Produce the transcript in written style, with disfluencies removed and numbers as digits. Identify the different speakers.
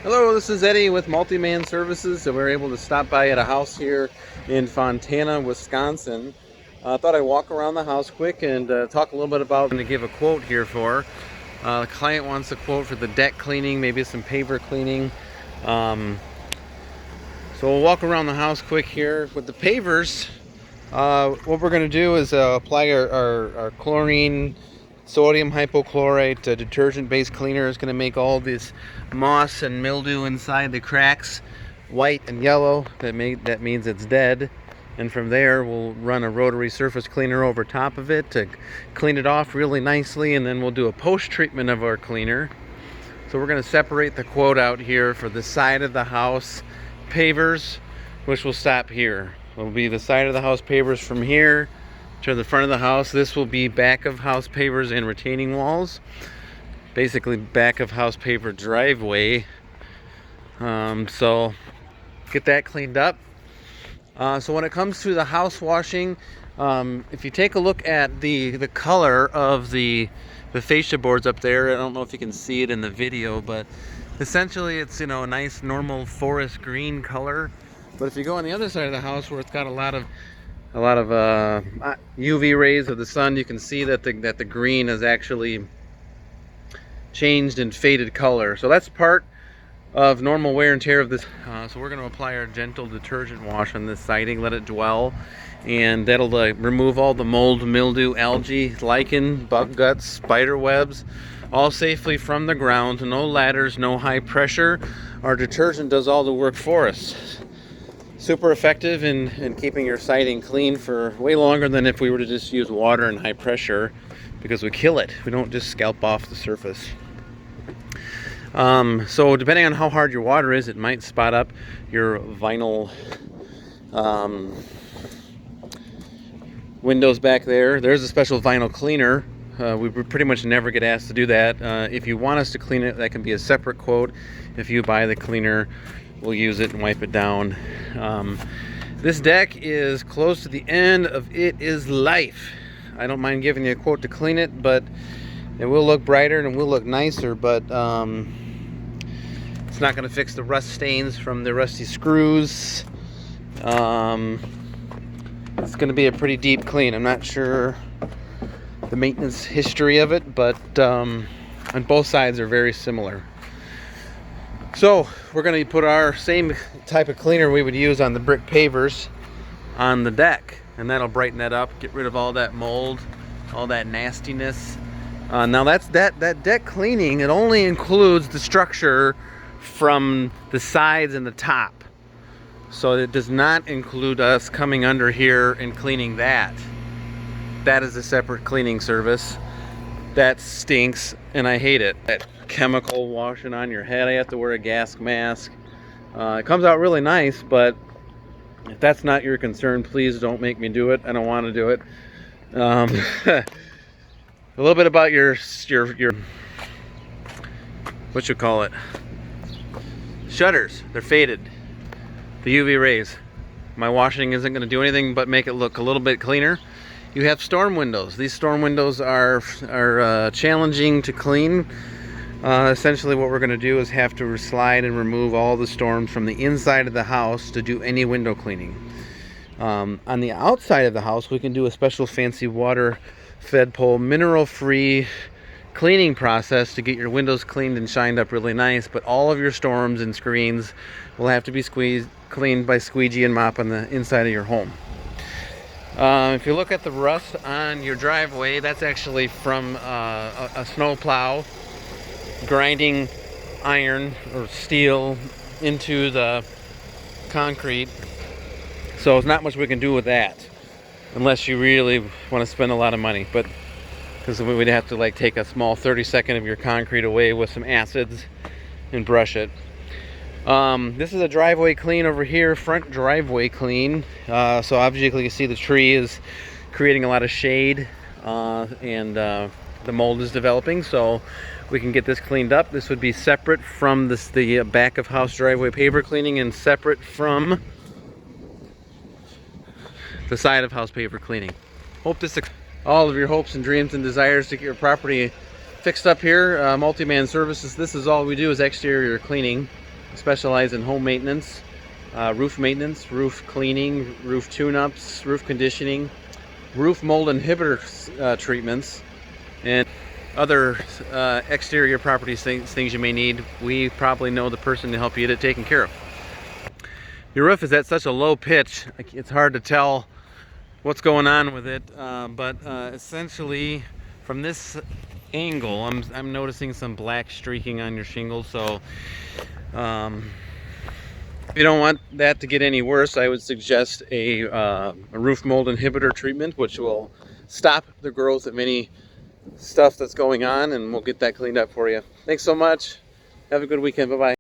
Speaker 1: Hello, this is Eddie with Multi-Man Services. So we're able to stop by at a house here in Fontana, Wisconsin. I thought I'd walk around the house quick and talk a little bit about to give a quote here for. The client wants a quote for the deck cleaning, maybe some paver cleaning. So we'll walk around the house quick here. With the pavers, what we're going to do is apply our chlorine, sodium hypochlorite detergent-based cleaner. Is going to make all this moss and mildew inside the cracks white and yellow. That means it's dead. And from there, we'll run a rotary surface cleaner over top of it to clean it off really nicely, and then we'll do a post-treatment of our cleaner. So we're going to separate the quote out here for the side of the house pavers, which will stop here. It will be the side of the house pavers from here to the front of the house. This will be back of house pavers and retaining walls. Basically back of house paver driveway. So get that cleaned up. So when it comes to the house washing, if you take a look at the color of the fascia boards up there, I don't know if you can see it in the video, but essentially it's, a nice normal forest green color. But if you go on the other side of the house where it's got a lot of UV rays of the sun, you can see that the green is actually changed and faded color. So that's part of normal wear and tear of this. So we're going to apply our gentle detergent wash on this siding, let it dwell, and that'll remove all the mold, mildew, algae, lichen, bug guts, spider webs, all safely from the ground. No ladders, no high pressure. Our detergent does all the work for us. Super effective in keeping your siding clean for way longer than if we were to just use water and high pressure, because we kill it. We don't just scalp off the surface. So depending on how hard your water is, it might spot up your vinyl windows back there. There's a special vinyl cleaner. We pretty much never get asked to do that. If you want us to clean it, that can be a separate quote. If you buy the cleaner, we'll use it and wipe it down. This deck is close to the end of its life. I don't mind giving you a quote to clean it, but it will look brighter and it will look nicer, but it's not going to fix the rust stains from the rusty screws. It's going to be a pretty deep clean. I'm not sure the maintenance history of it, but on both sides are very similar. So we're going to put our same type of cleaner we would use on the brick pavers on the deck, and that'll brighten that up, get rid of all that mold, all that nastiness. Now that deck cleaning, it only includes the structure from the sides and the top. So it does not include us coming under here and cleaning that. That is a separate cleaning service. That stinks and I hate it. That chemical washing on your head, I have to wear a gas mask. It comes out really nice, but if that's not your concern, please don't make me do it. I don't want to do it. A little bit about your what you call it, shutters. They're faded. The UV rays. My washing isn't going to do anything but make it look a little bit cleaner. You have storm windows. These storm windows are challenging to clean. Essentially what we're going to do is have to slide and remove all the storms from the inside of the house to do any window cleaning. On the outside of the house, we can do a special fancy water fed pole mineral free cleaning process to get your windows cleaned and shined up really nice, but all of your storms and screens will have to be cleaned by squeegee and mop on the inside of your home. If you look at the rust on your driveway, that's actually from a snow plow grinding iron or steel into the concrete. So there's not much we can do with that unless you really want to spend a lot of money, but because we'd have to take a small 30-second of your concrete away with some acids and brush it. This is a driveway clean over here, front driveway clean. So obviously you see the tree is creating a lot of shade, and the mold is developing, so we can get this cleaned up. This would be separate from the back of house driveway paver cleaning, and separate from the side of house paver cleaning. Hope this all of your hopes and dreams and desires to get your property fixed up here. Multi-Man Services, this is all we do is exterior cleaning. Specialize in home maintenance, roof cleaning, roof tune-ups, roof conditioning, roof mold inhibitor treatments, and other exterior properties things you may need. We probably know the person to help you get it taken care of. Your roof is at such a low pitch, it's hard to tell what's going on with it, but essentially from this angle I'm noticing some black streaking on your shingles. So if you don't want that to get any worse, I would suggest a roof mold inhibitor treatment, which will stop the growth of any stuff that's going on, and we'll get that cleaned up for you. Thanks so much. Have a good weekend. Bye-bye.